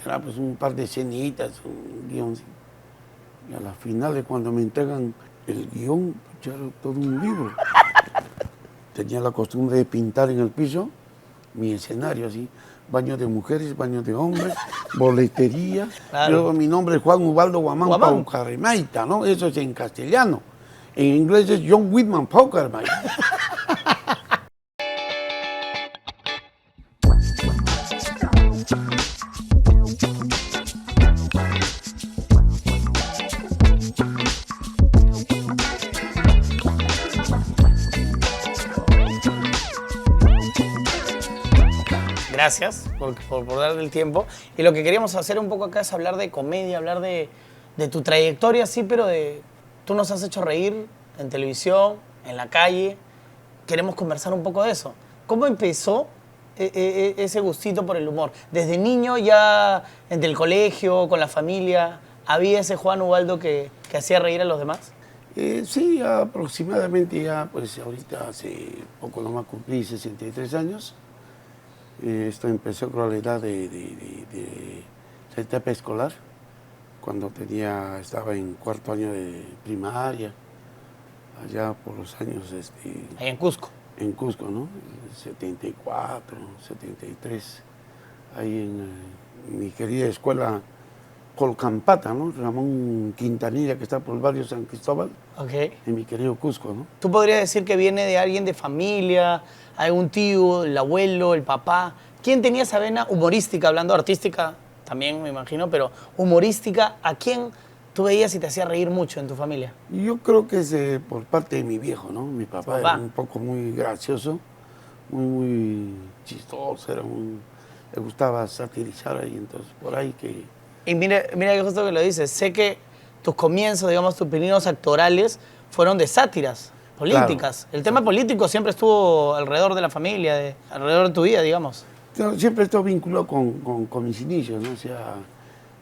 era pues un par de escenitas, un guión. Y a la final, cuando me entregan el guión, ya era todo un libro. Tenía la costumbre de pintar en el piso mi escenario así. Baños de mujeres, baños de hombres, boletería. Claro. Yo, mi nombre es Juan Ubaldo Guamán Guamán. Paucaremaita, ¿no? Eso es en castellano. En inglés es John Whitman Paucaremaita. Gracias por darle el tiempo. Y lo que queríamos hacer un poco acá es hablar de comedia, hablar de tu trayectoria, sí, pero tú nos has hecho reír en televisión, en la calle. Queremos conversar un poco de eso. ¿Cómo empezó ese gustito por el humor? Desde niño ya, en el colegio, con la familia, ¿había ese Juan Ubaldo que hacía reír a los demás? Sí, aproximadamente ya, pues ahorita hace poco nomás cumplí 63 años. Esto empezó con la edad de la etapa escolar, cuando estaba en cuarto año de primaria, allá por los años... Ahí en Cusco. En Cusco, ¿no? 74, 73, ahí en mi querida escuela Colcampata, ¿no? Ramón Quintanilla, que está por el barrio San Cristóbal, en mi querido Cusco, ¿no? ¿Tú podrías decir que viene de alguien de familia, algún tío, el abuelo, el papá? ¿Quién tenía esa vena humorística, hablando artística también, me imagino, pero humorística, ¿a quién tú veías y te hacía reír mucho en tu familia? Yo creo que es por parte de mi viejo, ¿no? Mi papá era un poco muy gracioso, muy chistoso, le gustaba satirizar ahí, entonces por ahí que... Y mira que justo que lo dices, sé que tus comienzos, digamos, tus pininos actorales fueron de sátiras políticas. Claro. El tema político siempre estuvo alrededor de la familia, alrededor de tu vida, digamos. Siempre estuvo vinculado con mis inicios, ¿no? O sea,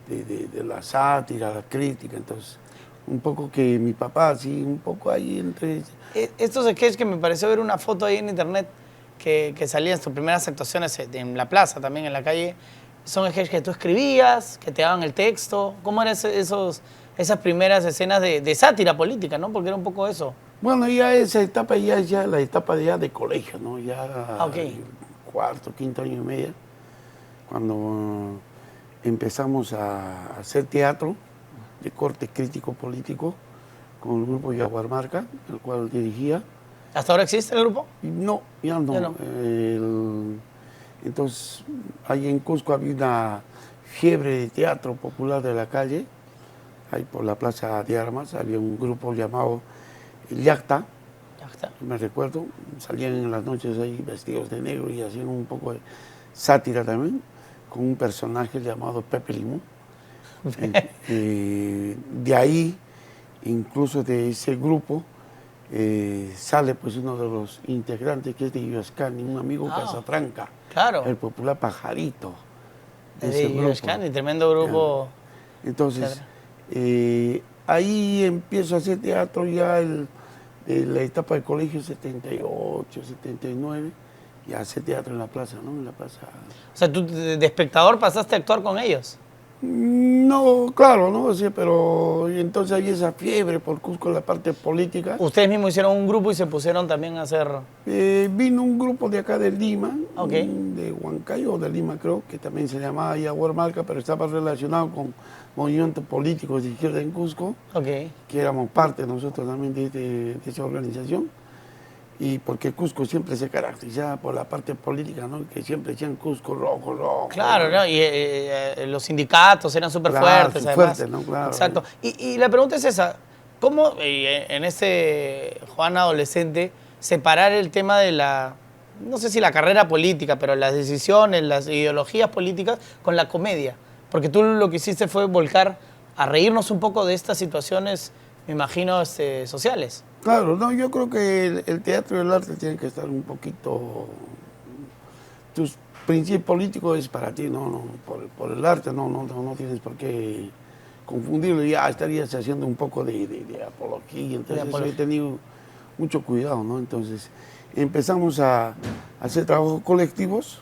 de la sátira, la crítica, entonces un poco que mi papá, así, un poco ahí entre... Estos sketches que me pareció ver una foto ahí en internet que salían tus primeras actuaciones en la plaza, también en la calle, son sketches que tú escribías, que te daban el texto. ¿Cómo eran esas primeras escenas de sátira política, no? Porque era un poco eso. Bueno, ya esa etapa ya es la etapa de colegio, ¿no? Ya cuarto, quinto año y medio, cuando empezamos a hacer teatro de corte crítico político con el grupo Yaguarmarca, el cual dirigía. ¿Hasta ahora existe el grupo? No, ya no. Ya no. Entonces, ahí en Cusco había una fiebre de teatro popular de la calle, ahí por la Plaza de Armas, había un grupo llamado Yacta. Me recuerdo, salían en las noches ahí vestidos de negro y hacían un poco de sátira también, con un personaje llamado Pepe Limón. De ahí, incluso de ese grupo, sale pues uno de los integrantes que es de Ioscani, un amigo Casafranca, claro. El popular Pajarito. De Ioscani, tremendo grupo. Entonces, ahí empiezo a hacer teatro ya la etapa de colegio 78, 79, y hacer teatro en la plaza, ¿no? En la plaza. O sea, tú de espectador pasaste a actuar con ellos. No, claro, ¿no? O sea, pero entonces hay esa fiebre por Cusco en la parte política. ¿Ustedes mismos hicieron un grupo y se pusieron también a hacer...? Vino un grupo de acá de Lima, okay, de Huancayo o de Lima creo, que también se llamaba Yaguarmarca, pero estaba relacionado con movimientos políticos de izquierda en Cusco, okay, que éramos parte nosotros también de esa organización. Y porque Cusco siempre se caracterizaba por la parte política, ¿no? Que siempre decían Cusco rojo, rojo. Claro, ¿no? Y los sindicatos eran súper fuertes, además. Fuertes, ¿no? Claro. Exacto. Y la pregunta es esa, ¿cómo en ese Juan adolescente separar el tema de la, no sé si la carrera política, pero las decisiones, las ideologías políticas con la comedia? Porque tú lo que hiciste fue volcar a reírnos un poco de estas situaciones, me imagino, sociales. Claro, no, yo creo que el teatro y el arte tienen que estar un poquito... Tus principios políticos es para ti, no por el arte no tienes por qué confundirlo, ya estarías haciendo un poco de apología, entonces he tenido mucho cuidado, ¿no? Entonces empezamos a hacer trabajos colectivos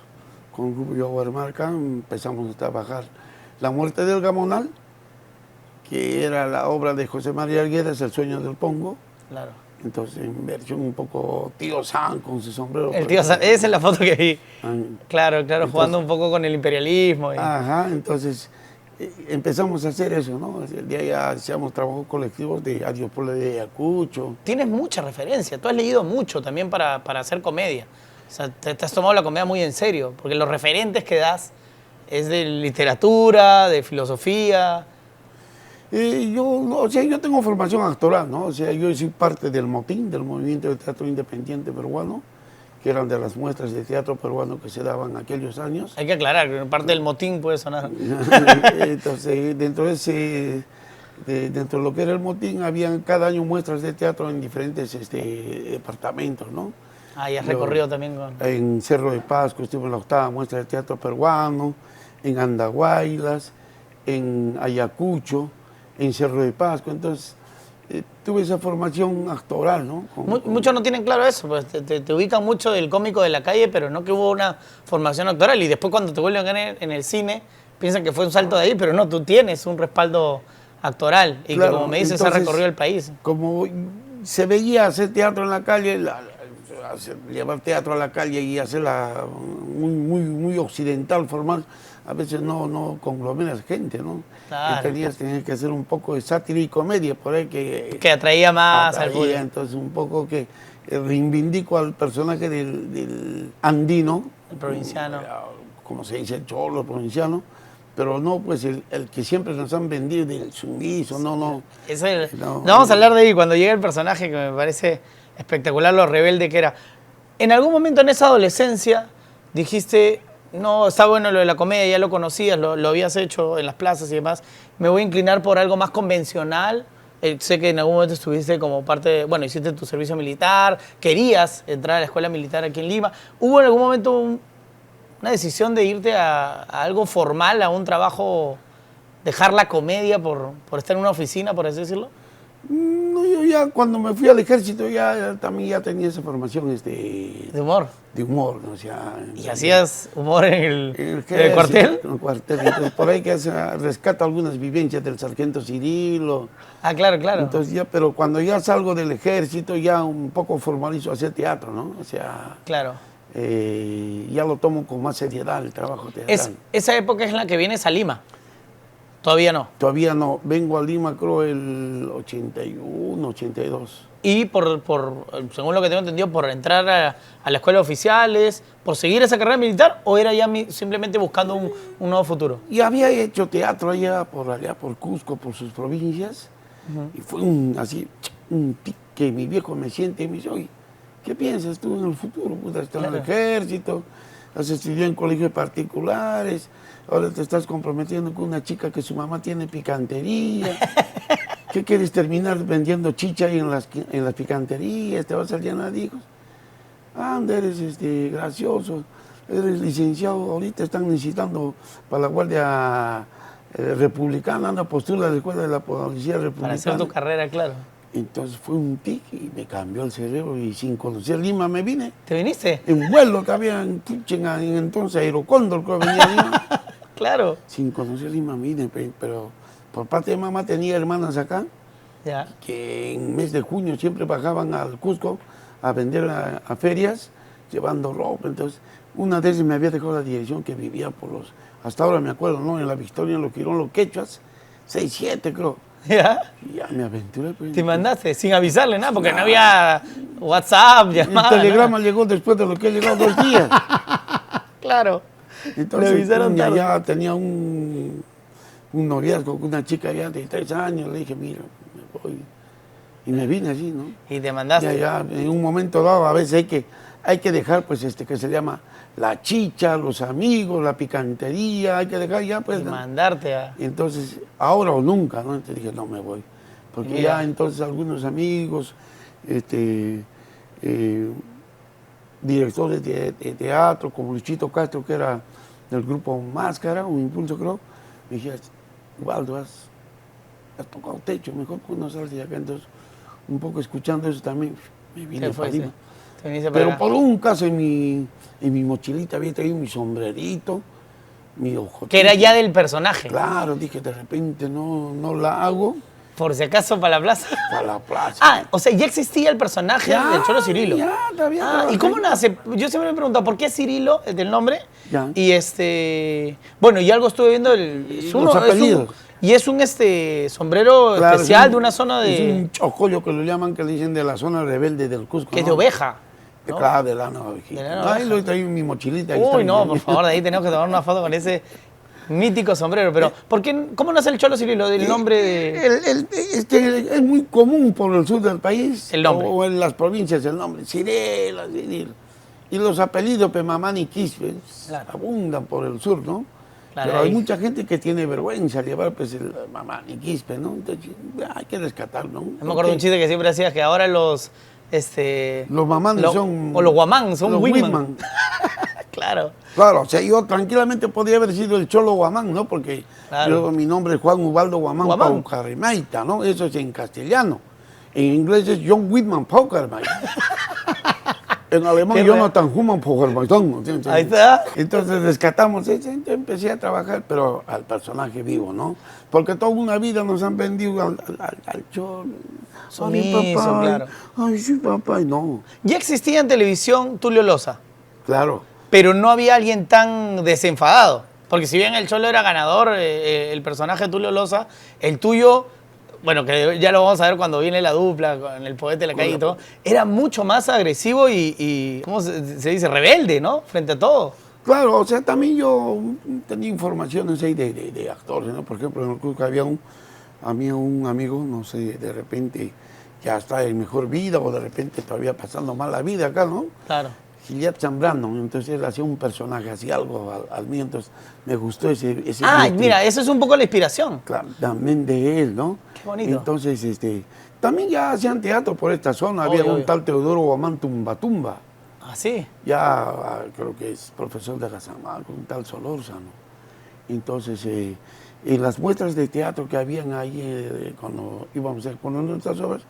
con el grupo Yaguarmarca, empezamos a trabajar La muerte del Gamonal, que era la obra de José María Arguedas, El sueño del Pongo. Claro. Entonces, en versión un poco tío Sam con su sombrero. El tío Sam, esa es la foto que vi. Ah, Claro, entonces, jugando un poco con el imperialismo. Ajá, entonces empezamos a hacer eso, ¿no? El día ya hacíamos trabajos colectivos de Adiós Pueblo de Ayacucho. Tienes mucha referencia, tú has leído mucho también para hacer comedia. O sea, te has tomado la comedia muy en serio, porque los referentes que das es de literatura, de filosofía. O sea, yo tengo formación actoral, ¿no? O sea, yo soy parte del MOTIN, del Movimiento de Teatro Independiente Peruano, que eran de las muestras de teatro peruano que se daban aquellos años. Hay que aclarar, que parte del motín puede sonar. Entonces, dentro de lo que era el motín, habían cada año muestras de teatro en diferentes departamentos, ¿no? Ah, y has recorrido también con... En Cerro de Pasco estuve en la 8ª muestra de teatro peruano, en Andahuaylas, en Ayacucho, en Cerro de Pasco. Entonces, tuve esa formación actoral, ¿no? Muchos no tienen claro eso, pues te ubican mucho del cómico de la calle, pero no que hubo una formación actoral. Y después cuando te vuelven a ver en el cine, piensan que fue un salto de ahí, pero no, tú tienes un respaldo actoral. Y claro, que como me dices, entonces, ha recorrido el país. Como se veía hacer teatro en la calle, llevar teatro a la calle y hacerla muy occidental, formal, a veces no conglomeras gente, ¿no? Claro. Tenías que hacer un poco de sátira y comedia, por ahí Que atraía más al público. Entonces un poco que reivindico al personaje del andino. El provinciano. Como se dice, el cholo, el provinciano, pero no pues el que siempre nos han vendido del sumiso, no. No vamos a hablar de ahí cuando llega el personaje que me parece espectacular, lo rebelde que era. En algún momento en esa adolescencia dijiste, no, está bueno lo de la comedia, ya lo conocías, lo habías hecho en las plazas y demás, me voy a inclinar por algo más convencional. Sé que en algún momento estuviste como parte de, bueno, hiciste tu servicio militar, querías entrar a la escuela militar aquí en Lima. ¿Hubo en algún momento una decisión de irte a algo formal, a un trabajo, dejar la comedia por estar en una oficina, por así decirlo? No, yo ya cuando me fui al ejército también ya tenía esa formación de humor. De humor, ¿no? O sea, ¿Y hacías humor en el cuartel? En el cuartel. Entonces, por ahí que rescata algunas vivencias del sargento Cirilo. Ah, claro. Entonces pero cuando ya salgo del ejército ya un poco formalizo hacer teatro, ¿no? O sea, claro. Ya lo tomo con más seriedad el trabajo teatral. Esa época es en la que vienes a Lima. ¿Todavía no? Todavía no. Vengo a Lima, creo, el 81, 82. Y según lo que tengo entendido, por entrar a la escuela de oficiales, por seguir esa carrera militar, ¿o era ya simplemente buscando un nuevo futuro? Y había hecho teatro allá por Cusco, por sus provincias. Y fue un tic que mi viejo me siente y me dice, oye, ¿qué piensas tú en el futuro? Puta, estás en el ejército, has estudiado en colegios particulares, ahora te estás comprometiendo con una chica que su mamá tiene picantería. ¿Qué quieres terminar vendiendo chicha ahí en las picanterías? ¿Te vas a llenar de hijos? Anda, eres gracioso, eres licenciado, ahorita están necesitando para la Guardia Republicana, anda, postula a la Escuela de la Policía Republicana. Para hacer tu carrera, claro. Entonces fue un tic y me cambió el cerebro y sin conocer Lima me vine. ¿Te viniste? En vuelo que había en entonces Aerocóndor, creo que venía a Lima. Claro. Sin conocer Lima me vine, pero por parte de mamá tenía hermanas acá, ya, que en mes de junio siempre bajaban al Cusco a vender a ferias, llevando ropa. Entonces, una de ellas me había dejado la dirección que vivía hasta ahora me acuerdo, ¿no? En la Victoria, en los Quirón, los Quechuas, 6-7 creo. ¿Ya? Y ya me aventuré. Pues. ¿Te mandaste sin avisarle nada? Porque no había WhatsApp, llamada. El telegrama llegó después de lo que he llegado 2 días. Claro. Entonces, le avisaron tarde. Ya tenía un noviazgo con una chica ya de 3 años. Le dije, mira, me voy. Y me vine así, ¿no? Y te mandaste. Ya, en un momento dado, a veces hay que dejar, pues, que se llama la chicha, los amigos, la picantería, hay que dejar ya, pues. Y mandarte a... Entonces, ahora o nunca, ¿no? Entonces dije, no, me voy. Porque Mira. ya entonces algunos amigos, directores de teatro, como Luchito Castro, que era del grupo Máscara, un Impulso, creo, me dije, Waldo, has tocado techo, mejor que no salgas de acá. Entonces, un poco escuchando eso también, me vine para Lima. Te viniste para Pero acá. por un caso en mi mochilita había traído mi sombrerito, mi ojo. Que era ya del personaje. Claro, dije, de repente no la hago Por si acaso para la plaza. para la plaza. Ah, o sea, ya existía el personaje del Cholo Cirilo. Ya, todavía ¿Y trabajé. cómo nace? Yo siempre me he preguntado, ¿por qué Cirilo es del nombre? Ya. Y bueno, y algo estuve viendo, Los apellidos. y es un sombrero Claro, especial es un- de una zona Es de, un chocollo que lo llaman, que le dicen de la zona rebelde del Cusco. que es de ¿no? oveja. ¿no? Claro, de lana ovejita. De lana Ahí oveja. lo traigo en mi mochilita. ahí está Uy, mi no, por mochila. favor, de ahí tenemos que tomar una foto con ese mítico sombrero. Pero, ¿cómo nace el Cholo Cirilo? Del nombre de... Es muy común por el sur del país. El nombre. O en las provincias el nombre. Cirilo, Cirilo. Y los apellidos, Pemamán y Quispe, Claro. abundan por el sur, ¿no? Claro, Pero hay ahí. mucha gente que tiene vergüenza de llevar pues el Mamán y Quispe, ¿no? Entonces hay que rescatarlo, ¿no? Me acuerdo de un chiste que siempre hacías, que ahora los Mamanes son... O los guamán, son los Whitman. Whitman. Claro. Claro, o sea, yo tranquilamente podría haber sido el Cholo Guamán, ¿no? Porque Claro. mi nombre es Juan Ubaldo Guamán Guamán. Paucarremaita, ¿no? Eso es en castellano. En inglés es John Whitman Paucarremaita. En alemán Qué Jonathan Human Paucarremaita. ¿Entiendes? Ahí está. Entonces rescatamos ese, empecé a trabajar, pero al personaje vivo, ¿no? Porque toda una vida nos han vendido al Cholo. Sumiso, claro. Ay, sí, papá, y no. Ya existía en televisión Tulio Loza, Claro. pero no había alguien tan desenfadado. Porque si bien el Cholo era ganador, el personaje de Tulio Loza, el tuyo, bueno, que ya lo vamos a ver cuando viene la dupla con el poeta de la calle y todo, era mucho más agresivo y ¿cómo se dice? Rebelde, ¿no? Frente a todo. Claro, o sea, también yo tenía informaciones ahí de actores, ¿no? Por ejemplo, en el Cusco había un amigo, no sé, de repente ya está en mejor vida o de repente todavía pasando mal la vida acá, ¿no? Claro. Giliat Zambrano, entonces él hacía un personaje, hacía algo al mío, entonces me gustó ese Ah, beauty. mira, eso es un poco la inspiración. Claro, también de él, ¿no? Qué bonito. Entonces, también ya hacían teatro por esta zona, Obvio, había un obvio. tal Teodoro Guamán Tumba. Ah, sí. Ya creo que es profesor de la San Marcos, un tal Solórzano. Entonces, en las muestras de teatro que habían ahí cuando íbamos a exponer nuestras obras,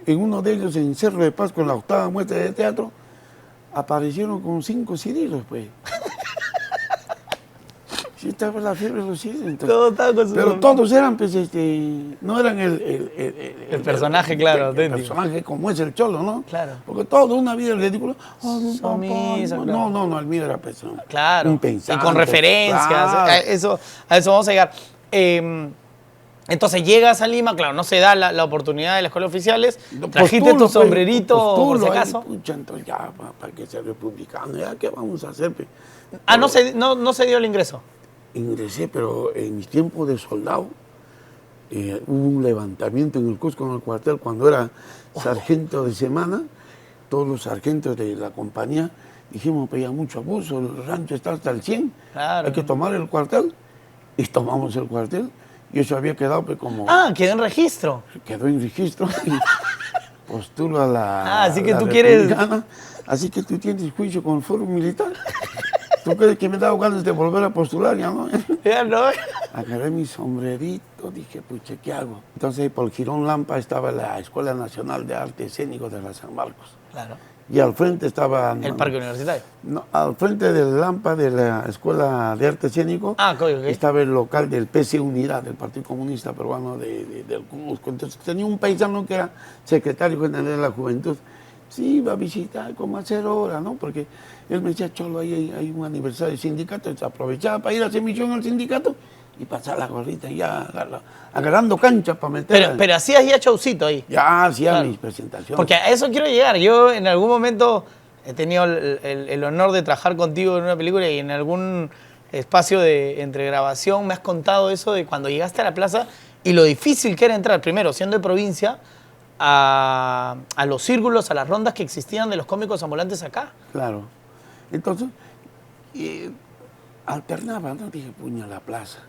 en uno de ellos, en Cerro de Paz, con la 8ª muestra de teatro, aparecieron con 5 Cirilos, pues. Sí, estaba la fiebre de los Cirilos. entonces. Todo estaba con su Pero nombre. todos eran, pues, no eran El personaje, claro, el auténtico. personaje como es el Cholo, ¿no? Claro. Porque toda una vida ridícula. Oh, mi papá, Sumiso, no, claro. no, el mío era persona. Claro. Un Y pensante. con referencias. Claro. A eso vamos a llegar. Entonces llegas a Lima, claro, no se da la oportunidad de la escuela de oficiales. Trajiste Postulo, tu pues, sombrerito, por postulo si ahí, acaso. pucha, entonces ya, para que sea republicano, ya, ¿qué vamos a hacer? Pues? Ah, no se dio el ingreso. Ingresé, pero en mis tiempos de soldado hubo un levantamiento en el Cusco, en el cuartel, cuando era sargento de semana. Todos los sargentos de la compañía dijimos, pues ya mucho abuso, el rancho está hasta el 100, Claro. hay que tomar el cuartel. Y tomamos el cuartel. Y eso había quedado pues como... Ah, quedó en registro. Quedó en registro y postulo a la... Ah, así que la tú quieres- republicana. Así que tú tienes juicio con el foro militar. ¿Tú crees que me da ganas de volver a postular? Ya no. Ya no. Agarré mi sombrerito, dije, pucha, ¿qué hago? Entonces, por Girón Lampa estaba la Escuela Nacional de Arte Escénico de la San Marcos. Claro. Y al frente estaba... El parque universitario. No, al frente del Lampa de la Escuela de Arte Escénico Ah, ok. estaba el local del PC Unidad, del Partido Comunista Peruano del Cusco. Entonces tenía un paisano que era secretario general de la Juventud. Sí, iba a visitar como a hacer hora, ¿no? Porque él me decía, Cholo, ahí hay un aniversario del sindicato. Entonces aprovechaba para ir a hacer misión al sindicato y pasar la gorrita y ya agarrando cancha para meter. Pero hacías ya showcito ahí. Ya hacía Claro. mis presentaciones. Porque a eso quiero llegar. Yo en algún momento he tenido el honor de trabajar contigo en una película y en algún espacio entre grabación me has contado eso de cuando llegaste a la plaza y lo difícil que era entrar, primero siendo de provincia, a los círculos, a las rondas que existían de los cómicos ambulantes acá. Claro. Entonces, alternaba, ¿no? Dije, puño, la plaza.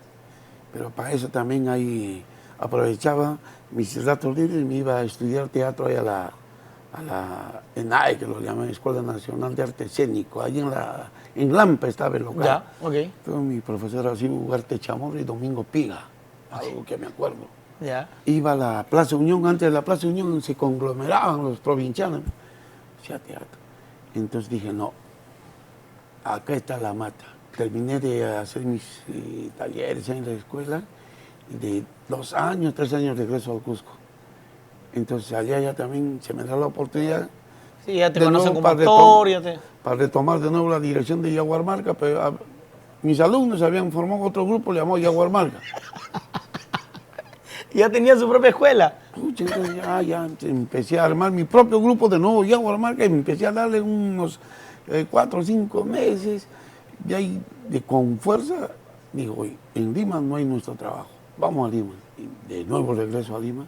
Pero para eso también ahí aprovechaba mis ratos libres y me iba a estudiar teatro ahí a la ENAE, que lo llaman Escuela Nacional de Arte Escénico. Ahí en Lampa estaba el local. Ya, ok. Todo mi profesor así, Ugarte Chamorro y Domingo Piga, algo que me acuerdo. Ya. Iba a la Plaza Unión, antes de la Plaza Unión se conglomeraban los provincianos, hacía teatro. Entonces dije, no, acá está la mata. terminé de hacer mis talleres en la escuela y de 2 años, 3 años regreso al Cusco. Entonces allá ya también se me da la oportunidad. Sí, ya te de conocen nuevo como actor, para retomar de nuevo la dirección de Yaguarmarca, pero mis alumnos habían formado otro grupo, le llamó Yaguarmarca. Ya tenía su propia escuela. Pucha, entonces ya empecé a armar mi propio grupo de nuevo Yaguarmarca y me empecé a darle unos 4 o 5 meses. Y ahí, con fuerza, digo, oye, en Lima no hay nuestro trabajo, vamos a Lima. Y de nuevo regreso a Lima.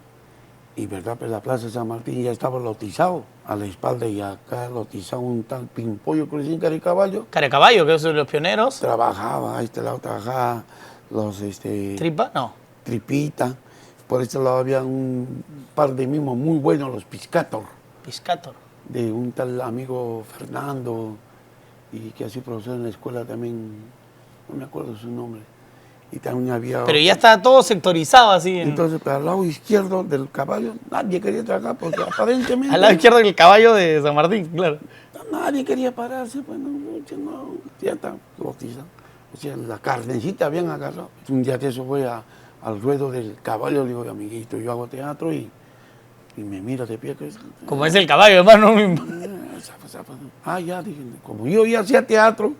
Y verdad, pues la Plaza San Martín ya estaba lotizado a la espalda y acá lotizado un tal Pimpollo Crucín Carecaballo. Carecaballo, que son los pioneros. Trabajaba, a este lado trabajaba los ¿Tripa? No. Tripita. Por este lado había un par de mimos muy buenos, los Piscator. Piscator. De un tal amigo Fernando, y que así profesor en la escuela también, no me acuerdo su nombre. Y también había... Pero ya estaba todo sectorizado así. Entonces, para el lado izquierdo del caballo, nadie quería trabajar porque aparentemente... Al lado izquierdo del caballo de San Martín, claro. Nadie quería pararse, pues no, ya está lotizado. O sea, la carnecita habían agarrado. Un día de eso voy al ruedo del caballo, le digo, amiguito, yo hago teatro y me mira de pie. Como es el caballo, hermano. Ya, dije, como yo ya hacía teatro,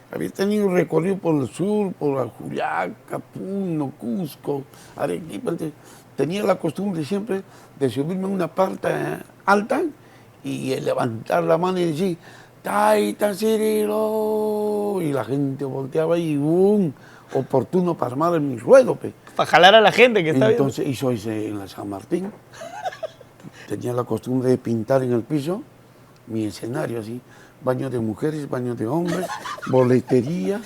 había tenido recorrido por el sur, por Juliaca, Puno, Cusco, Arequipa. Tenía la costumbre siempre de subirme a una parte alta y levantar la mano y decir, Taita Cirilo. Y la gente volteaba y ¡bum! Oportuno para armar en mi ruedo. Pe. Para jalar a la gente que está Entonces hizo ese en la San Martín. Tenía la costumbre de pintar en el piso mi escenario así. Baño de mujeres, baño de hombres, boletería.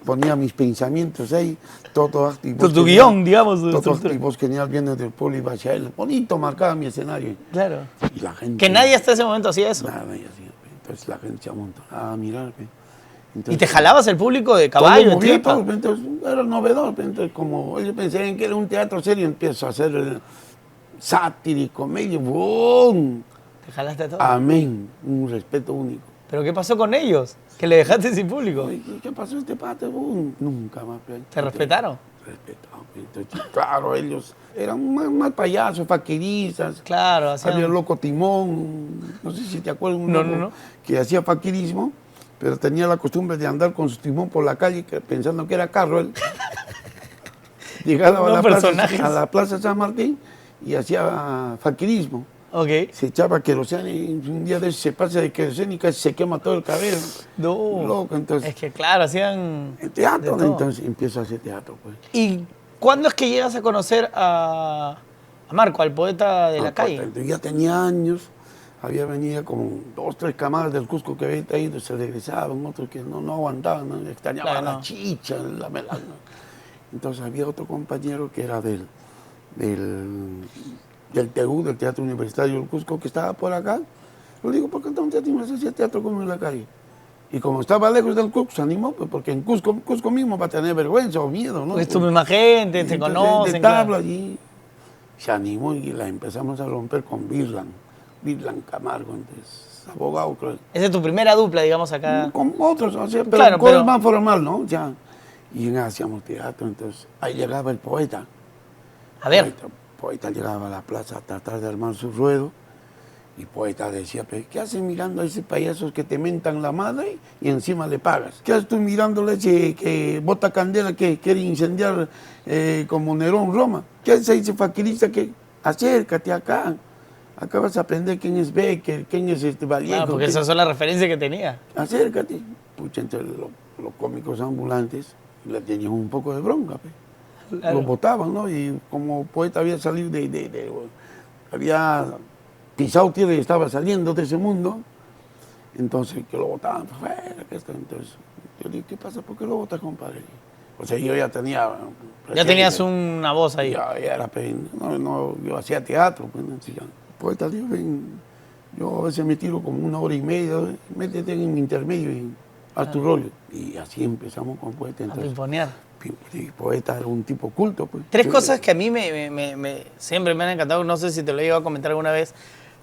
Ponía mis pensamientos ahí, todo activo. Tu guión, digamos. Todo activo genial, viendo del pueblo y va hacia él. Bonito marcaba mi escenario. Claro. Y la gente... Que nadie hasta ese momento hacía eso. Nada, nadie hacía. Entonces la gente se amontonaba a mirar. Entonces, ¿Y te jalabas el público de caballo, todo movía, todo, tripa? entonces era novedor. Entonces, como ellos pensaban que era un teatro serio, empiezo a hacer sátira y comedia. ¡Bum! Te jalaste todo. Amén. Un respeto único. ¿Pero qué pasó con ellos? Que le dejaste sin público. ¿Qué pasó este pate? Nunca más. ¿Te respetaron? Respetaron. Entonces, claro, ellos eran más payasos, faquiristas. Claro, hacían... Había el loco Timón, no sé si te acuerdas, un loco que hacía faquirismo, pero tenía la costumbre de andar con su timón por la calle pensando que era carro él. Llegaba a la plaza San Martín y hacía faquirismo. Okay. Se echaba queroseno y un día de eso se pasa de queroseno y casi se quema todo el cabello. No. Loco, entonces. Es que claro, hacían... El teatro, entonces empiezo a hacer teatro, pues. ¿Y cuándo es que llegas a conocer a Marco, al poeta de la calle? Entonces, ya tenía años, había venido como 2, 3 camadas del Cusco que había ido, se regresaban, otros que no aguantaban, ¿no? Extrañaban la chicha, la melana. Entonces había otro compañero que era del TU, del Teatro Universitario del Cusco, que estaba por acá. Le digo, ¿por qué no te animas a hacer teatro como en la calle? Y como estaba lejos del Cusco, se animó, pues, porque en Cusco mismo va a tener vergüenza o miedo, ¿no? Pues tu misma gente, te conocen. De tabla allí. Se animó y la empezamos a romper con Virlan Camargo, entonces, abogado, creo. Esa es tu primera dupla, digamos, acá. Con otros, o sea, pero claro, con más formal, ¿no? Ya. Y hacíamos teatro, entonces, ahí llegaba el poeta. A ver. Poeta llegaba a la plaza a tratar de armar su ruedo y poeta decía, ¿qué haces mirando a esos payasos que te mentan la madre y encima le pagas? ¿Qué haces tú mirándole a ese que bota candela, que quiere incendiar como Nerón Roma? ¿Qué haces a ese faquirista que acércate acá? Acá vas a aprender quién es Becker, quién es Vallejo. Claro, porque esas son las referencias que tenía. Acércate. Pucha, entonces los cómicos ambulantes le tenían un poco de bronca, Claro. Lo votaban, ¿no? Y como poeta había salido había pisado tierra y estaba saliendo de ese mundo, entonces que lo votaban fuera, entonces yo dije, ¿qué pasa? ¿Por qué lo votas, compadre? O sea, yo ya tenía... Ya tenías una voz ahí. Ya era, yo hacía teatro, pues, poeta, dijo, ven, yo a veces me tiro como 1 hora y media, métete en mi intermedio y haz tu rollo. Y así empezamos con poeta. A pimponear. El poeta era un tipo culto. Pues. 3 cosas que a mí siempre me han encantado, no sé si te lo he llegado a comentar alguna vez,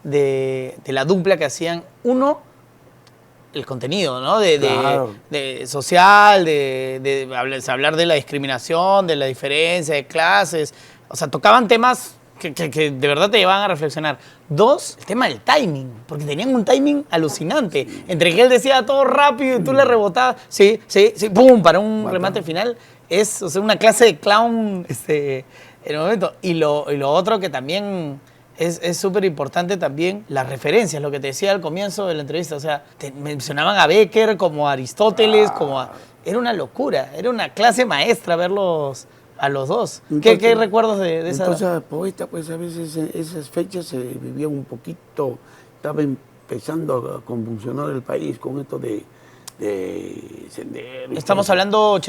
de la dupla que hacían. Uno, el contenido, ¿no? Claro. De social, hablar de la discriminación, de la diferencia de clases. O sea, tocaban temas que de verdad te llevaban a reflexionar. Dos, el tema del timing, porque tenían un timing alucinante. Entre que él decía todo rápido y tú le rebotabas, sí, pum, para un remate final. Es, o sea, una clase de clown en el momento. Y lo otro que también es súper importante también, las referencias, lo que te decía al comienzo de la entrevista. O sea, te mencionaban a Becker, como a Aristóteles, era una locura, era una clase maestra verlos a los dos. Entonces, ¿Qué recuerdos de esa? Entonces, poeta, pues a veces esas fechas se vivía un poquito, estaba empezando a convulsionar el país con esto de Sendero. Estamos hablando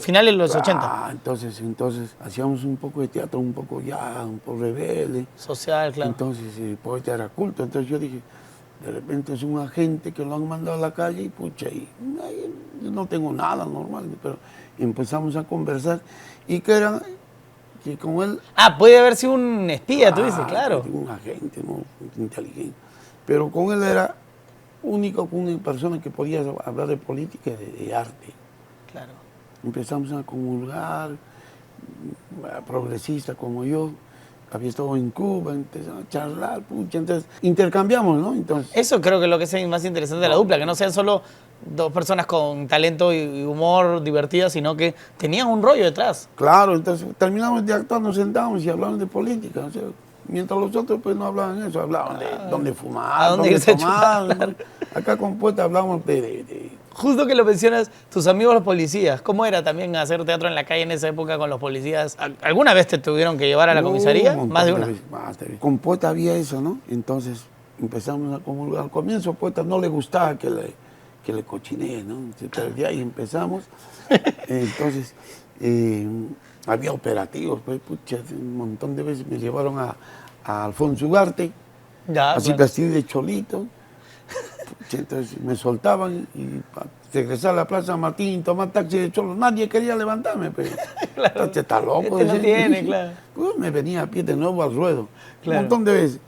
finales de los 80. Ah, entonces hacíamos un poco de teatro, un poco rebelde. Social, claro. Entonces el poeta era culto, entonces yo dije, de repente es un agente que lo han mandado a la calle y pucha, yo no tengo nada normal, pero empezamos a conversar y que con él... Ah, puede haber sido un espía, tú dices, claro. Un agente, ¿no? Inteligente. Pero con él era único, una persona que podía hablar de política y de arte. Claro. Empezamos a comulgar, progresista como yo, había estado en Cuba, empezamos a charlar, pucha, entonces intercambiamos, ¿no? Entonces, eso creo que es lo que es más interesante de la dupla, que no sean solo dos personas con talento y humor divertido, sino que tenían un rollo detrás. claro, entonces terminamos de actuar, nos sentábamos y hablábamos de política, o sea, mientras los otros pues no hablaban de eso, hablaban de dónde fumar, dónde tomar. Claro. Acá con Poeta hablamos de... Justo que lo mencionas, tus amigos los policías, ¿cómo era también hacer teatro en la calle en esa época con los policías? ¿Alguna vez te tuvieron que llevar a la comisaría? Más de una. Más de una. Con Poeta había eso, ¿no? Entonces empezamos a comulgar. Al comienzo a Poeta no le gustaba que le cochinee, ¿no? Pero de ahí empezamos. Entonces había operativos, pues, pucha, un montón de veces me llevaron a Alfonso Ugarte, así vestido de cholito. Entonces me soltaban y regresar a la Plaza Martín, tomar taxi de cholo. Nadie quería levantarme, pero claro. Este está loco. Este no tiene, claro. Pues me venía a pie de nuevo al ruedo, claro. Un montón de veces.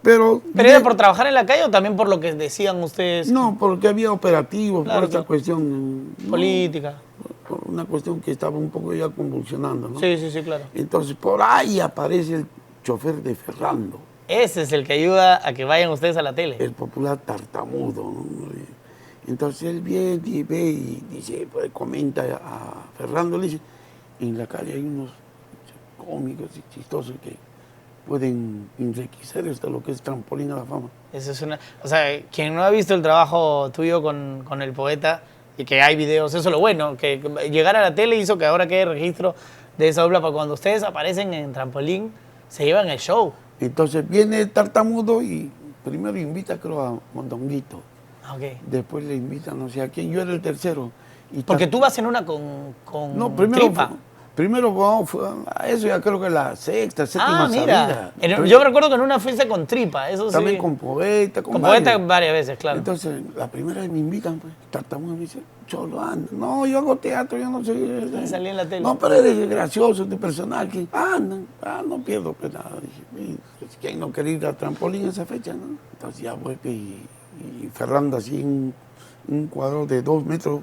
¿Pero era por trabajar en la calle o también por lo que decían ustedes? No, porque había operativos, claro, por esta cuestión... política. Por una cuestión que estaba un poco ya convulsionando, ¿no? Sí, claro. Entonces por ahí aparece el chofer de Ferrando. Ese es el que ayuda a que vayan ustedes a la tele. El popular tartamudo, ¿no? Entonces él viene y ve y dice, pues, comenta a Ferrando, le dice, en la calle hay unos cómicos y chistosos que pueden enriquecer esto, lo que es Trampolín a la Fama. Eso es o sea, quien no ha visto el trabajo tuyo con el Poeta, y que hay videos, eso es lo bueno, que llegar a la tele hizo que ahora quede registro de esa dupla, para cuando ustedes aparecen en Trampolín, se llevan el show. Entonces viene el tartamudo y primero invita, creo, a Mondonguito. Okay. Después le invita no sé a quién, yo era el tercero. Y porque tú vas en una con no, primero Tripa. Primero fue eso ya creo que la sexta, séptima salida. Yo me recuerdo que en una fuiste con Tripa, eso sí. También con Poeta. Con Poeta varias veces, claro. Entonces, la primera vez me invitan, pues, tartamudo me dice, Cholo, anda. No, yo hago teatro, yo no sé. Salí en la tele. No, pero eres gracioso, de personaje. No pierdo pues nada. Dije, pues, ¿quién no quería ir a Trampolín esa fecha, no? Entonces ya voy, y Ferrando así un cuadro de 2 metros,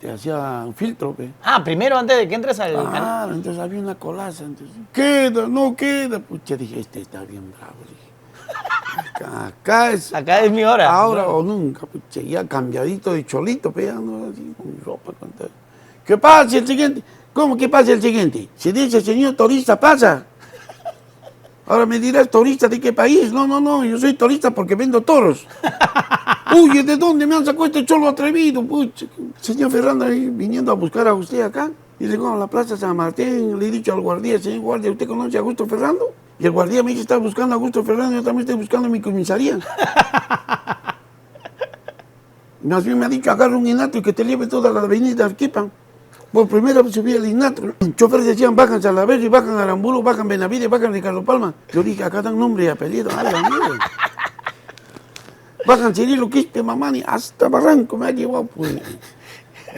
te hacía un filtro, pe. Primero antes de que entres al canal. Entonces había una colaza, entonces, no queda. Pucha, dije, este está bien bravo, dije. Acá es mi hora. Ahora o nunca, pucha, ya cambiadito de cholito, pegando así, con mi ropa, con todo. ¿Qué pasa el siguiente? ¿Cómo que pasa el siguiente? Se dice, señor turista, pasa. Ahora me dirás, ¿turista de qué país? No, yo soy turista porque vendo toros. Uy, ¿de dónde me han sacado este cholo atrevido? Pucha, señor Ferrando, viniendo a buscar a usted acá. Y le digo, a la Plaza San Martín, le he dicho al guardia, señor guardia, ¿usted conoce a Augusto Ferrando? Y el guardia me dice, está buscando a Augusto Ferrando, yo también estoy buscando mi comisaría. Más bien me ha dicho, agarra un inatro y que te lleve toda la avenida Arquipa. Por primera vez subí al inatro. Los choferes decían, bajan Salaverry, bajan Aramburu, bajan Benavides, bajan Ricardo Palma. Yo dije, acá dan nombre y apellido. Bajan Cirilo Quispe, Mamani, hasta Barranco me ha llevado, pues.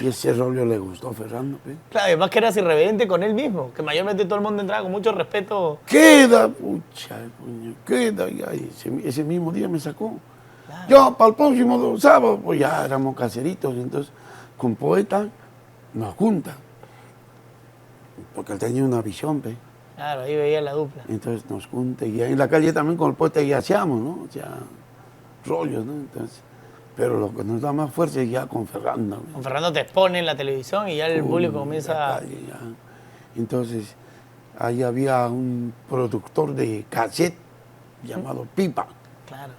Y ese rollo le gustó a Ferrando, pues. Claro, además que eras irreverente con él mismo, que mayormente todo el mundo entraba con mucho respeto. Queda, pucha, queda. Y ese mismo día me sacó. Claro. Yo, para el próximo sábado, pues ya éramos caseritos, entonces con Poeta nos junta, porque él tenía una visión, pe. Claro, ahí veía la dupla. Entonces nos junta y en la calle también con el Poeta ya hacíamos, ¿no? O sea, rollos, ¿no? Entonces, pero lo que nos da más fuerza es ya con Fernando. Con Fernando te expone en la televisión y ya el público comienza la calle, ya. Entonces, ahí había un productor de cassette llamado Pipa, Claro.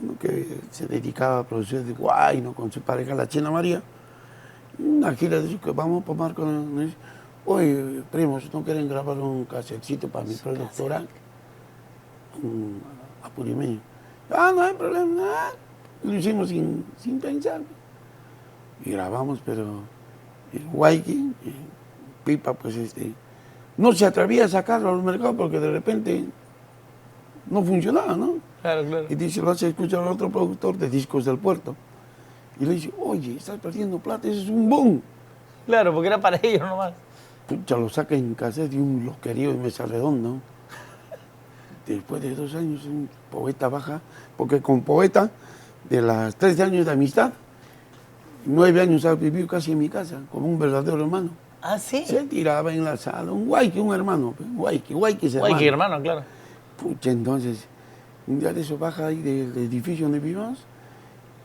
uno que se dedicaba a producir de guayno con su pareja, la China María. Una gira de que vamos a tomar con él. Oye, primos, ¿no quieren grabar un casetcito para mi productora? Un apurimeño. Ah, no hay problema. Lo hicimos sin pensar. Y grabamos, pero el Guayqui, Pipa, pues no se atrevía a sacarlo al mercado porque de repente no funcionaba, ¿no? Claro, claro. Y dice, lo hace escuchar al otro productor de Discos del Puerto. Y le dice, oye, estás perdiendo plata, eso es un boom. Claro, porque era para ellos nomás. Pucha, lo saca en cassette de un loquerío en Mesa Redonda. Después de 2 años, un Poeta baja, porque con Poeta, de las 13 años de amistad, 9 años ha vivido casi en mi casa, como un verdadero hermano. Ah, sí. Se tiraba en la sala, un Guayqui, un hermano, Guayqui es hermano. Guayqui, hermano, claro. Pucha, entonces, un día de eso baja ahí del edificio donde vivíamos,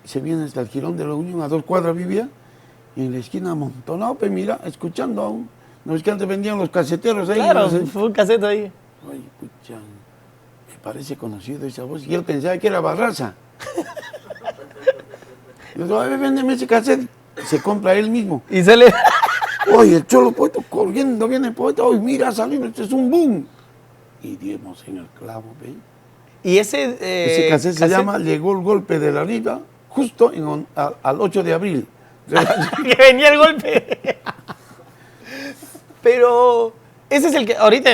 se viene hasta el Girón de la Unión, a 2 cuadras vivía, y en la esquina amontonado, pues mira, escuchando aún. No es que antes vendían los caseteros ahí. Claro, No sé. fue un cassette ahí. Ay, pucha, me parece conocido esa voz. Y él pensaba que era Barraza. Le digo, a ver, véndeme ese cassette. Se compra él mismo. Y sale... Oye, el Cholo Poeta corriendo viene el Poeta. Oye, mira, salió, esto es un boom. Y dimos en el clavo, ¿ve? Y ese... Ese cassette se llama Llegó el golpe de la Riva, justo al 8 de abril. que venía el golpe. Pero ese es el que... Ahorita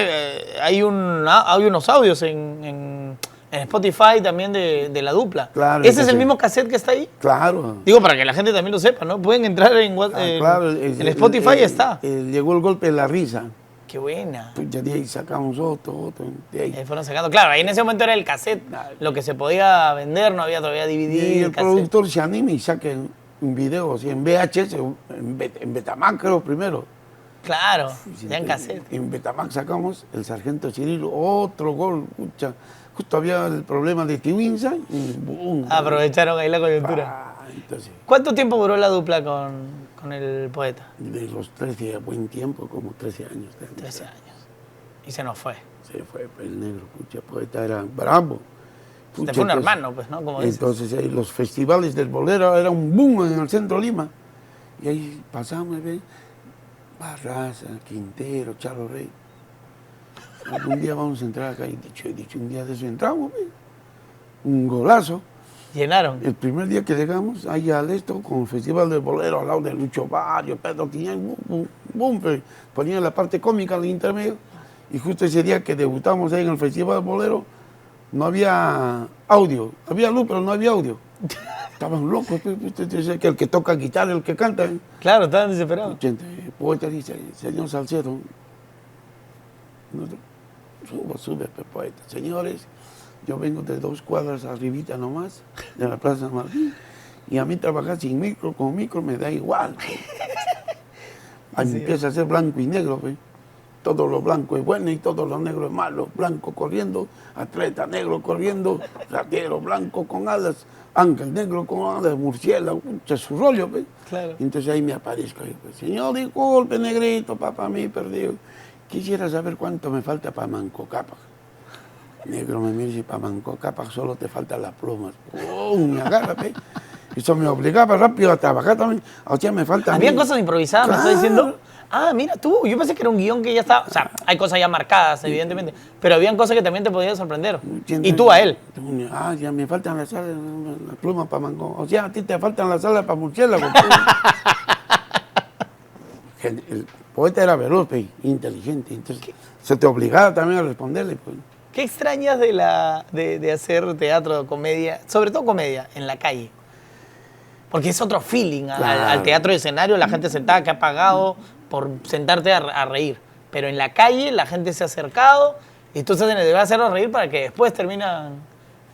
hay unos audios en Spotify también de la dupla. Claro, ¿Ese es el mismo cassette que está ahí? Claro. Digo, para que la gente también lo sepa, ¿no? Pueden entrar en Claro, en Spotify y está. Llegó el golpe de la risa. Qué buena. Pues ya de ahí sacamos otro. De ahí. Ahí fueron sacando. Claro, ahí en ese momento era el cassette. Lo que se podía vender, no había todavía DVD. Y el cassette. productor se anima y saca un video así en VHS, en Betamax creo primero. Claro, ya en cassette. En Betamax sacamos El Sargento Cirilo, otro gol. Pucha, justo había el problema de Tiwinza y boom. Aprovecharon ahí la coyuntura. Entonces, ¿Cuánto tiempo duró la dupla con el Poeta? de los 13 a buen tiempo, como 13 años. 13 años. Y se nos fue. Se fue el negro, pucha, Poeta era bravo. Se fue un hermano, pues, ¿no? Como dices. Entonces los festivales del bolero era un boom en el centro de Lima. Y ahí pasamos, ¿ves? Barraza, Quintero, Charlo Rey. Algún día vamos a entrar acá y dicho, un día de eso entramos, ¿ves? Un golazo. Llenaron. El primer día que llegamos, ahí al esto, con el Festival del Bolero, al lado de Lucho Barrio, Pedro Quiñán, boom, ponían la parte cómica al intermedio. Y justo ese día que debutamos ahí en el Festival del Bolero, no había audio. Había luz, pero no había audio. Estaban locos, que el que toca guitarra, el que canta. Claro, estaban desesperados. El Poeta dice, señor Salcedo, sube, Poeta. Señores, yo vengo de 2 cuadras arribita nomás, de la Plaza Martín, y a mí trabajar sin micro, con micro me da igual. Ahí empieza a ser blanco y negro, ¿ve? Todo lo blanco es bueno y todo lo negro es malo. Blanco corriendo, atleta negro corriendo, ratero blanco con alas, ángel negro con alas, murciélago, mucho su rollo, ¿ves? Claro. Entonces ahí me aparezco. Ahí, pues, señor, disculpe, negrito, papá, me he perdido. Quisiera saber cuánto me falta para Manco Cápac. Negro me mira y dice, para Manco Cápac solo te faltan las plumas. ¡Pum! Me agarra, ¿ves? Eso me obligaba rápido a trabajar también. O sea, me falta... Había cosas improvisadas, Claro. me estás diciendo. Ah, mira tú, yo pensé que era un guión que ya estaba. O sea, hay cosas ya marcadas, evidentemente. Pero habían cosas que también te podían sorprender. Y tú a él. Ah, ya me faltan las plumas para Manco. O sea, a ti te faltan las alas para murciélago. El Poeta era veloz, inteligente. Entonces, se te obligaba también a responderle. Pues. ¿Qué extrañas de hacer teatro, comedia, sobre todo comedia, en la calle? Porque es otro feeling al teatro de escenario, la gente sentada que ha pagado por sentarte a reír. Pero en la calle la gente se ha acercado y tú debes hacerlos reír para que después terminan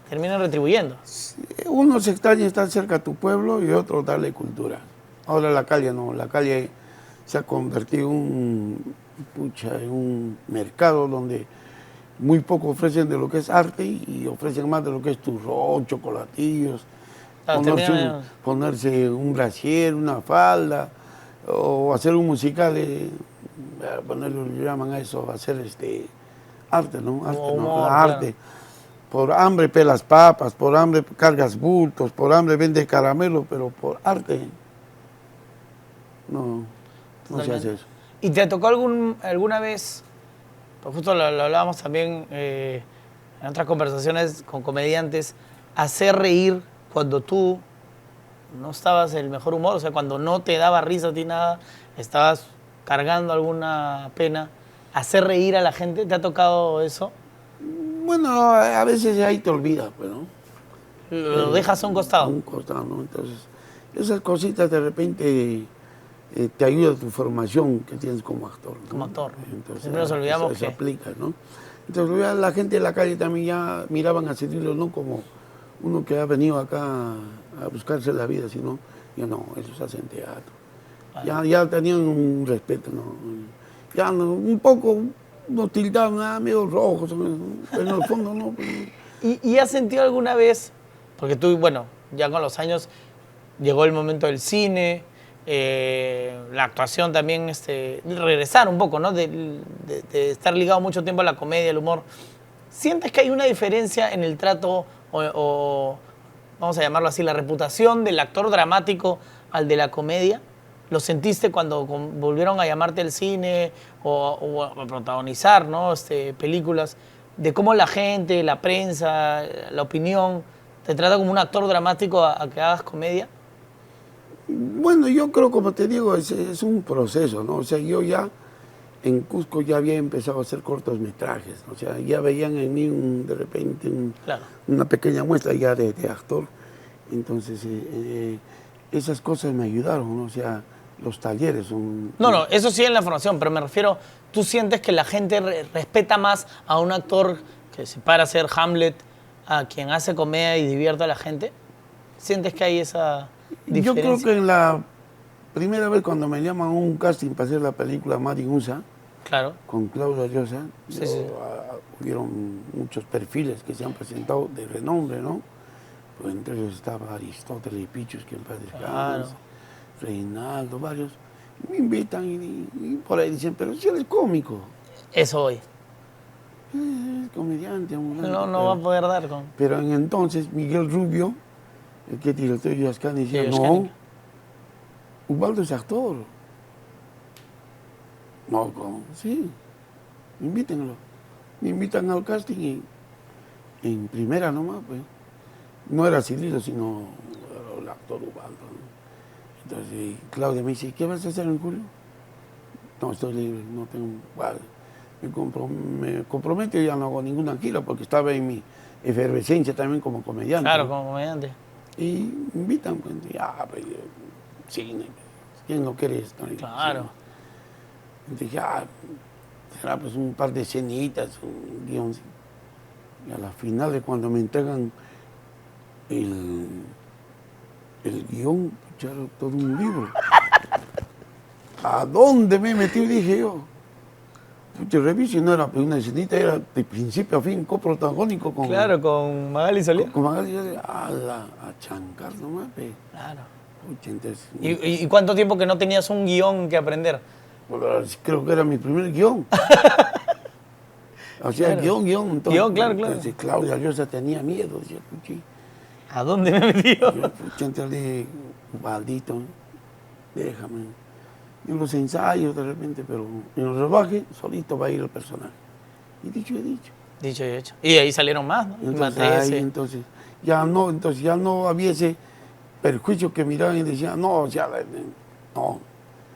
terminan retribuyendo. Uno se extraña estar cerca a tu pueblo y otro darle cultura. Ahora la calle no, la calle se ha convertido en un mercado donde muy poco ofrecen de lo que es arte y ofrecen más de lo que es turrón, chocolatillos, Claro, ponerse un brasier, una falda, o hacer un musical, le llaman a eso, hacer arte, ¿no? Arte, humor, arte. Por hambre pelas papas, por hambre cargas bultos, por hambre vendes caramelos, pero por arte no se hace eso. ¿Y te tocó alguna vez, pues justo lo hablábamos también en otras conversaciones con comediantes, hacer reír cuando tú no estabas en el mejor humor, o sea, cuando no te daba risa a ti nada, estabas cargando alguna pena, hacer reír a la gente? ¿Te ha tocado eso? Bueno, a veces ahí te olvidas, pues, ¿no? ¿Lo dejas a un costado? A un costado, ¿no? Entonces, esas cositas de repente te ayuda a tu formación que tienes como actor, ¿no? Como actor. Entonces, siempre nos olvidamos eso aplica, ¿no? Entonces, la gente de la calle también ya miraban a Cirilo no como uno que ha venido acá a buscarse la vida, sino, ya no, ellos hacen teatro. Ya tenían un respeto, ¿no? Ya un poco nos tildaban, medio rojos, pero en el fondo no. ¿Y has sentido alguna vez, porque tú, bueno, ya con los años llegó el momento del cine, la actuación también, regresar un poco, ¿no? De estar ligado mucho tiempo a la comedia, al humor. ¿Sientes que hay una diferencia en el trato o vamos a llamarlo así, la reputación del actor dramático al de la comedia? ¿Lo sentiste cuando volvieron a llamarte al cine o a protagonizar, ¿no? Películas? De cómo la gente, la prensa, la opinión, te trata como un actor dramático a que hagas comedia. Bueno, yo creo, como te digo, es un proceso, ¿no? O sea, yo ya en Cusco ya había empezado a hacer cortometrajes, o sea, ya veían en mí de repente Claro. una pequeña muestra ya de actor. Entonces, esas cosas me ayudaron, ¿no? O sea, los talleres son... No, eso sí en la formación, pero me refiero, ¿tú sientes que la gente respeta más a un actor que se para a hacer Hamlet a quien hace comedia y divierte a la gente? ¿Sientes que hay esa diferencia? Yo creo que en la primera vez cuando me llaman a un casting para hacer la película Marin USA, claro, con Claudia Llosa, sí. hubieron muchos perfiles que se han presentado de renombre, ¿no? Pues entre ellos estaba Aristóteles y Pichus, que en paz descanse, Claro. Reinaldo, varios. Me invitan y por ahí dicen, pero si él es cómico, Eso hoy. es comediante, ambulante. No va a poder dar con... Pero en entonces Miguel Rubio, el que director de Yascani, decía, Sí, no, Yascani. Ubaldo es actor. No, ¿cómo? Sí, invítenlo. Me invitan al casting y en primera nomás, pues. No era Cirilo, sino el actor Ubaldo, ¿no? Entonces Claudia me dice, ¿qué vas a hacer en julio? No, estoy libre, no tengo... Vale. Me comprometo y ya no hago ninguna gira porque estaba en mi efervescencia también como comediante. Claro, ¿no? como comediante. Y me invitan, pues, pues, cine, ¿quién no quiere estar? Claro. Entonces, será pues un par de escenitas, un guión. Y a la final de cuando me entregan el guión, ya era todo un libro. ¿A dónde me metí? Dije yo. Pucha, reviso y no era pues, una escenita, era de principio a fin, coprotagónico con... Claro, con Magali Solía. Con Magali Solía, a chancar nomás, pe. Claro. Pucha, entonces... ¿Y cuánto tiempo que no tenías un guión que aprender? Creo que era mi primer guión. O sea, Claro. guión. Entonces, Guión, claro. Entonces, Claudia Llosa tenía miedo. Decía, puchi. ¿A dónde me he metido? Yo, pucha, entonces le dije, Ubaldito, déjame. En los ensayos de repente, pero en el rodaje solito va a ir el personaje. Y dicho y dicho. Dicho y hecho. Y ahí salieron más, ¿no? Entonces ya no había ese perjuicio que miraban y decían, no, o sea, no.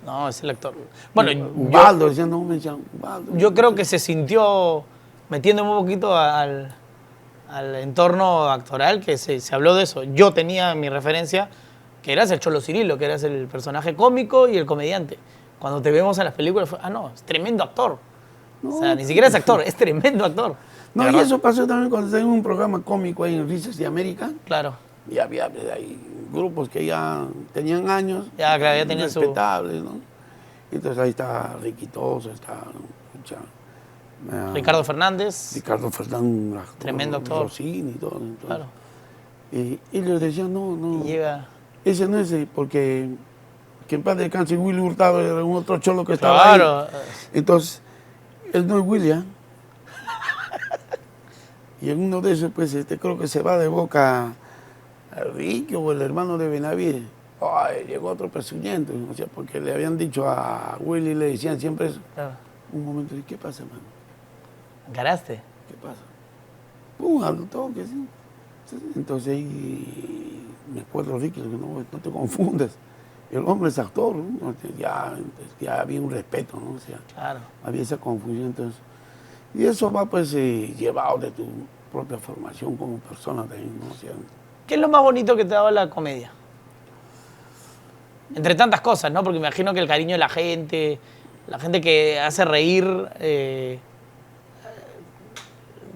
No, es el actor. Bueno, Ubaldo, decían, no, me decían, Ubaldo. yo creo que se sintió, metiéndome un poquito al entorno actoral, que se habló de eso. Yo tenía mi referencia, que eras el Cholo Cirilo, que eras el personaje cómico y el comediante. Cuando te vemos en las películas, no, es tremendo actor. O sea, ni siquiera es actor, es tremendo actor. No, De y verdad. eso pasó también cuando estaba en un programa cómico ahí en Risas de América. Claro. Y había ahí grupos que ya tenían años. Ya, claro, ya tenían su- respetables, ¿no? Entonces ahí está Riquitoso, está pucha, Ricardo Fernández. Ricardo Fernández, Tremendo actor. Rossini y todo. Entonces, Claro. y ellos decían, no, Y llega. ese no es porque que en paz descanse Willy Hurtado era un otro cholo que estaba Claro. ahí. Entonces, él no es William. Y en uno de esos, pues, creo que se va de boca a Ricky o el hermano de Benavides. Ay, llegó otro presumiento, o sea, porque le habían dicho a Willy, le decían siempre eso. Claro. Un momento, ¿y qué pasa, mano? Encaraste. ¿Qué pasa? Pum, al toque, sí. Entonces ahí me acuerdo, Ricky, le digo, no te confundas. El hombre es actor, ¿no? Ya había un respeto, ¿no? O sea, Claro. había esa confusión, entonces. Y eso va, pues, llevado de tu propia formación como persona también, ¿no? O sea, ¿Qué es lo más bonito que te daba la comedia? Entre tantas cosas, ¿no? Porque me imagino que el cariño de la gente que hace reír,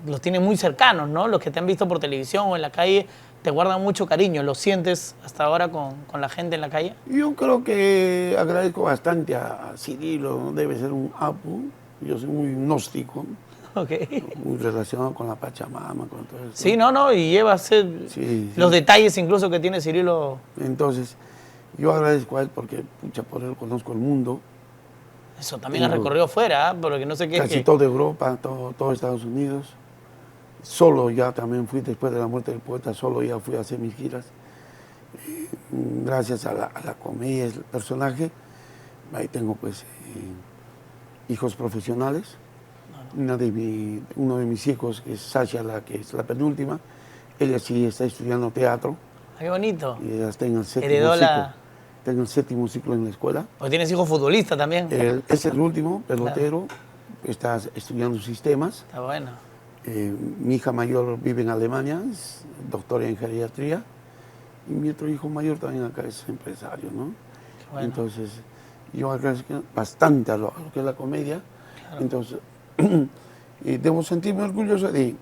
los tiene muy cercanos, ¿no? Los que te han visto por televisión o en la calle te guardan mucho cariño. ¿Lo sientes hasta ahora con la gente en la calle? yo creo que agradezco bastante a Cirilo, ¿no? Debe ser un apu. Yo soy muy gnóstico, Ok. muy relacionado con la Pachamama, con todo eso. Sí, no, y lleva Sí, los sí. detalles incluso que tiene Cirilo. Entonces, yo agradezco a él porque, pucha, por él conozco el mundo, Eso también has Tengo- recorrido fuera, ¿ah? Porque no sé qué. casi toda Europa, todo Estados Unidos. Solo ya también fui, después de la muerte del poeta, solo ya fui a hacer mis giras. Gracias a la comedia, el personaje, ahí tengo pues hijos profesionales. Uno de mis hijos, que es Sasha, que es la penúltima, ella sí está estudiando teatro Ah, qué bonito. y ella está en el séptimo Heredó ciclo. la- Está en el séptimo ciclo en la escuela. O tienes hijos futbolistas también. Él es el último, pelotero, está estudiando sistemas. Está bueno. Mi hija mayor vive en Alemania, es doctora en geriatría. Y mi otro hijo mayor también acá es empresario, ¿no? Qué bueno. Entonces, yo agradezco bastante a lo que es la comedia. Claro. Entonces, debo sentirme orgulloso de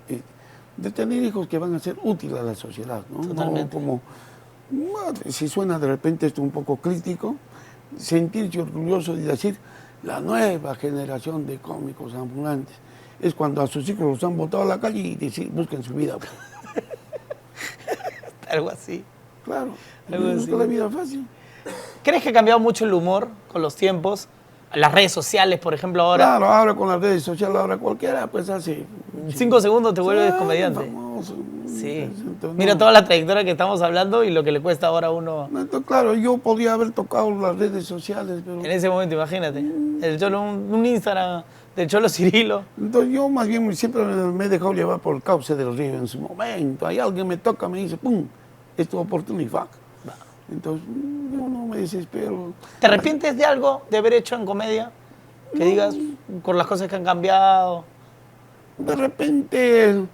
tener hijos que van a ser útiles a la sociedad, ¿no? Totalmente. No como, si suena de repente esto un poco crítico, sentirse orgulloso y decir, la nueva generación de cómicos ambulantes. Es cuando a sus hijos los han botado a la calle y decir, busquen su vida. Pues. Algo así. Claro, Algo así. busca la vida fácil. ¿Crees que ha cambiado mucho el humor con los tiempos? Las redes sociales, por ejemplo, ahora. Claro, ahora con las redes sociales, ahora cualquiera pues hace... En 5 segundos te vuelves Ah, comediante. famoso. Sí. Entonces, Mira no. toda la trayectoria que estamos hablando y lo que le cuesta ahora a uno. Entonces, claro, yo podría haber tocado las redes sociales, pero... En ese momento, imagínate. El Cholo, un Instagram del Cholo Cirilo. Entonces yo más bien siempre me he dejado llevar por el cauce del río en su momento. Hay alguien me toca, me dice, ¡pum! Es tu oportunidad. Entonces yo no me desespero. ¿Te arrepientes de algo de haber hecho en comedia? Que digas, por las cosas que han cambiado. De repente,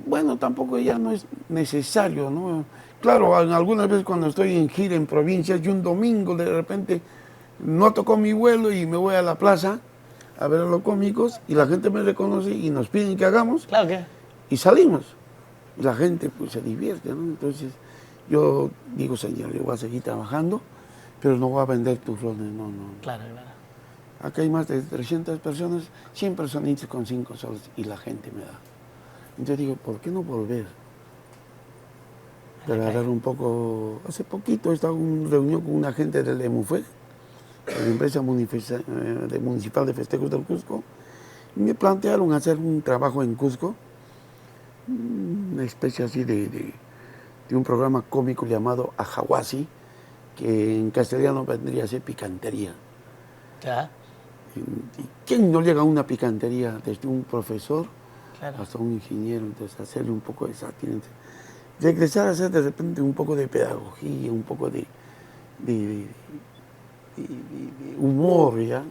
bueno, tampoco ya no es necesario, ¿no? Claro, algunas veces cuando estoy en gira en provincias, y un domingo de repente no tocó mi vuelo y me voy a la plaza a ver a los cómicos y la gente me reconoce y nos piden que hagamos Claro que. y salimos. Y la gente pues se divierte, ¿no? Entonces yo digo, señor, yo voy a seguir trabajando, pero no voy a vender tus roles, no. Claro, claro. Acá hay más de 300 personas, 100 personitas con 5 soles y la gente me da. Entonces digo, ¿por qué no volver? Para agarrar un poco... Hace poquito he estado en una reunión con una gente del EMUFE, la empresa municipal de festejos del Cusco, y me plantearon hacer un trabajo en Cusco, una especie así de un programa cómico llamado Ajahuasi, que en castellano vendría a ser picantería. Ya, ¿Y quién no llega a una picantería? Desde un profesor claro. hasta un ingeniero, entonces hacerle un poco de sátira. Regresar a hacer de repente un poco de pedagogía, un poco de humor, ¿ya?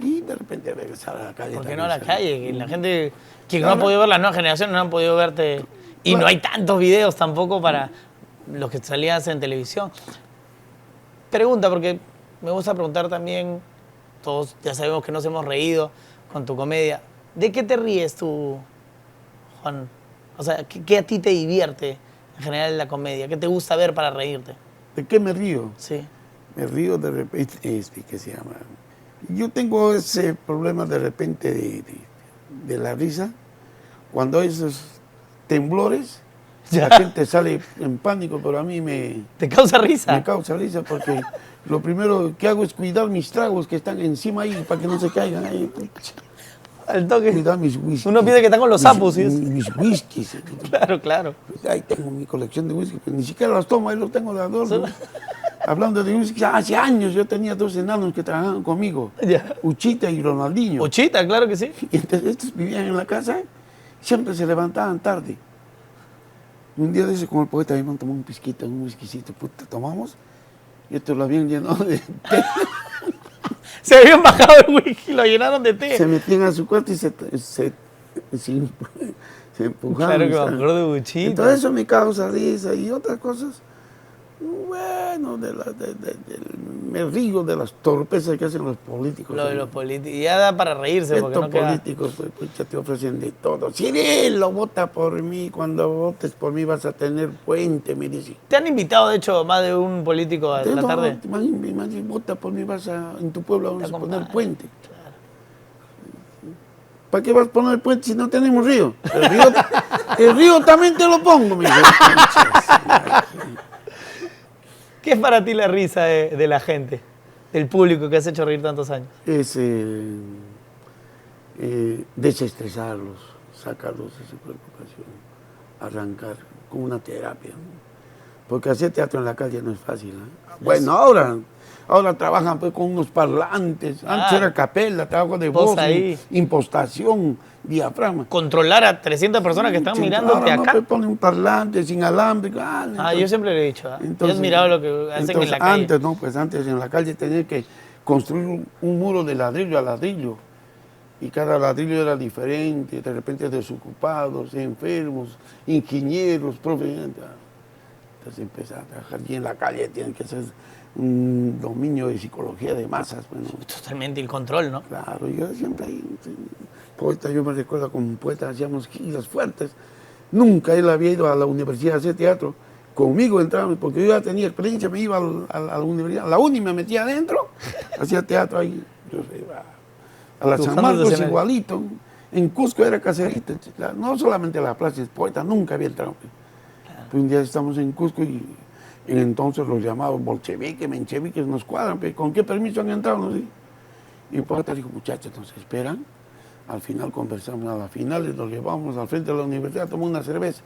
Y de repente regresar a la calle. ¿Por qué también, no a la ¿sabes? calle? Que la gente, quien no Claro. ha podido ver las nuevas generaciones, no han podido verte. Y Claro. no hay tantos videos tampoco para los que salías en televisión. Pregunta, porque me gusta preguntar también todos ya sabemos que nos hemos reído con tu comedia. ¿De qué te ríes tú, Juan? O sea, ¿qué a ti te divierte en general en la comedia? ¿Qué te gusta ver para reírte? ¿De qué me río? Sí. Me río de repente, ¿qué se llama? Yo tengo ese problema de repente de la risa. Cuando hay esos temblores, Ya. la gente sale en pánico, pero a mí ¿Te causa risa? me causa risa porque lo primero que hago es cuidar mis tragos que están encima ahí para que no se caigan ahí. Al toque. Cuidar mis whiskies. Uno piensa que está con los sapos, ¿sí? Mis whiskies. Claro, claro. Ahí tengo mi colección de whisky, pero ni siquiera los tomo, ahí los tengo de adorno. Hablando de whisky, hace años yo tenía 2 enanos que trabajaban conmigo, Ya. Uchita y Ronaldinho. Ochita, claro que sí. Y entonces estos vivían en la casa, siempre se levantaban tarde. Un día de ese con el poeta me tomó un pisquito, un whiskycito, puta, tomamos, y estos lo habían llenado de té. Se habían bajado el whisky, lo llenaron de té. Se metían a su cuarto y se empujaban. Claro que me ¿sabes? acuerdo de Uchita. Entonces eso me causa risa y otras cosas. Bueno, me río de las torpezas que hacen los políticos. Lo de los políticos. Y ya da para reírse porque Estos no queda... políticos pues, ya te ofrecen de todo. Cirilo, vota por mí. Cuando votes por mí vas a tener puente, me dice. ¿Te han invitado, de hecho, más de un político a la tarde? Vota por mí, en tu pueblo vamos a poner acompañan. puente. Claro. ¿Para qué vas a poner el puente si no tenemos río? El río también te lo pongo, mi hijo. ¿Qué es para ti la risa de la gente, del público que has hecho reír tantos años? Es desestresarlos, sacarlos de su preocupación, arrancar con una terapia. Porque hacer teatro en la calle no es fácil. Bueno, ahora trabajan pues, con unos parlantes. Antes era capela, trabajo de voz, ahí. impostación, diafragma. Controlar a 300 personas que están Sí, mirándote ahora acá. No, ponen un parlante sin alámbrico. Yo siempre lo he dicho. Yo he admirado lo que hacen en la calle. Antes en la calle tenía que construir un muro de ladrillo a ladrillo. Y cada ladrillo era diferente, de repente desocupados, enfermos, ingenieros, profes. Entonces empezar a trabajar y en la calle tienen que hacer un dominio de psicología de masas. Bueno, Totalmente el control, ¿no? claro, yo siempre ahí, poeta, yo me recuerdo como poeta hacíamos giras fuertes. Nunca él había ido a la universidad a hacer teatro. Conmigo entraba, porque yo ya tenía experiencia, me iba a la universidad, a la uni me metía adentro, hacía teatro ahí. Yo iba a la San Marcos igualito. En Cusco era caserita, no solamente la plaza, es poeta, nunca había entrado. Un día estamos en Cusco y entonces los llamados bolcheviques, mencheviques nos cuadran, pero ¿con qué permiso han entrado? No sé. Y el poeta dijo, muchachos, nos esperan. Al final conversamos, a la final nos llevamos al frente de la universidad, tomamos una cerveza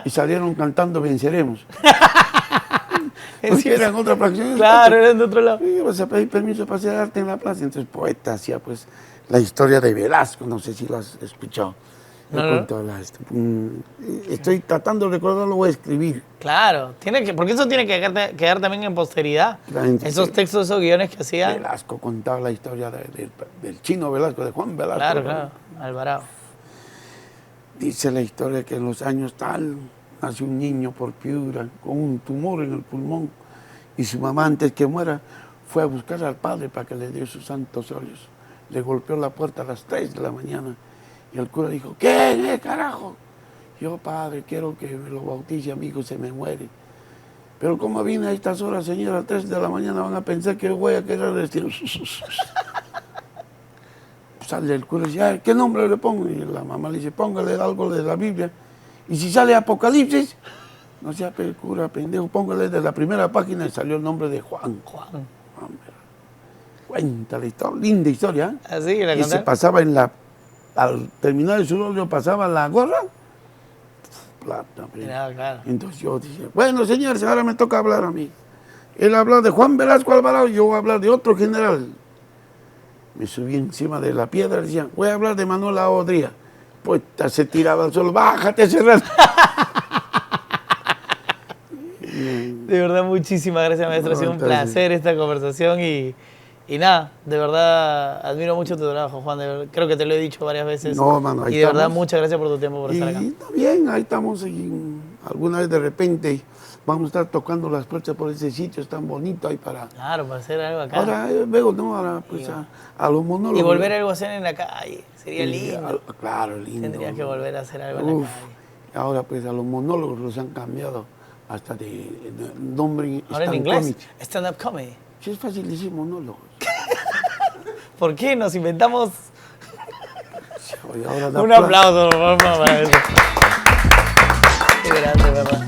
y salieron cantando Venceremos. Porque eran otra fracción. Claro, eran de otro lado. Y vas a pedir permiso para hacer arte en la plaza. Entonces el poeta hacía pues la historia de Velasco, no sé si lo has escuchado. Estoy tratando de recordarlo, voy a escribir. Claro, porque eso tiene que quedar también en posteridad. Esos textos, esos guiones que hacía. Velasco contaba la historia del chino Velasco, de Juan Velasco. Claro, Alvarado. Dice la historia que en los años tal nació un niño por Piura con un tumor en el pulmón y su mamá antes que muera fue a buscar al padre para que le diera sus santos óleos. Le golpeó la puerta a las 3 de la mañana. Y el cura dijo, ¿qué carajo? Yo, padre, quiero que me lo bautice, amigo, se me muere. Pero como vine a estas horas, señora, a las 3 de la mañana, van a pensar que yo voy a querer decir. Sale el cura y dice, ¿qué nombre le pongo? Y la mamá le dice, póngale algo de la Biblia. Y si sale Apocalipsis, no sea cura, pendejo, póngale de la primera página y salió el nombre de Juan. Cuenta la historia, linda historia. Así, y se pasaba al terminar el surolio pasaba la gorra, plata. Claro. Entonces yo dije, bueno, señores, ahora me toca hablar a mí. Él habló de Juan Velasco Alvarado y yo voy a hablar de otro general. Me subí encima de la piedra y decía, voy a hablar de Manuel Aodría. Pues se tiraba al suelo, bájate, cerrado. De verdad, muchísimas gracias, maestro. Ha sido un placer esta conversación y nada, de verdad admiro mucho tu trabajo, Juan. Creo que te lo he dicho varias veces. No, mano, ahí y de verdad, muchas gracias por tu tiempo, por estar acá. Y está bien, ahí estamos alguna vez de repente vamos a estar tocando las puertas por ese sitio, es tan bonito ahí para... Claro, para hacer algo acá. Ahora luego, ¿no? Ahora pues a los monólogos. Y volver a algo a hacer en la calle, sería Sí, lindo. claro, lindo. Tendría que volver a hacer algo en la Uf, calle. ahora pues a los monólogos los han cambiado hasta de nombre Ahora en stand inglés, comedy. stand-up comedy. Sí, es fácil decir monólogos. ¿Por qué nos inventamos Oye, ahora da un pla- aplauso papá, para eso? Qué grande, papá.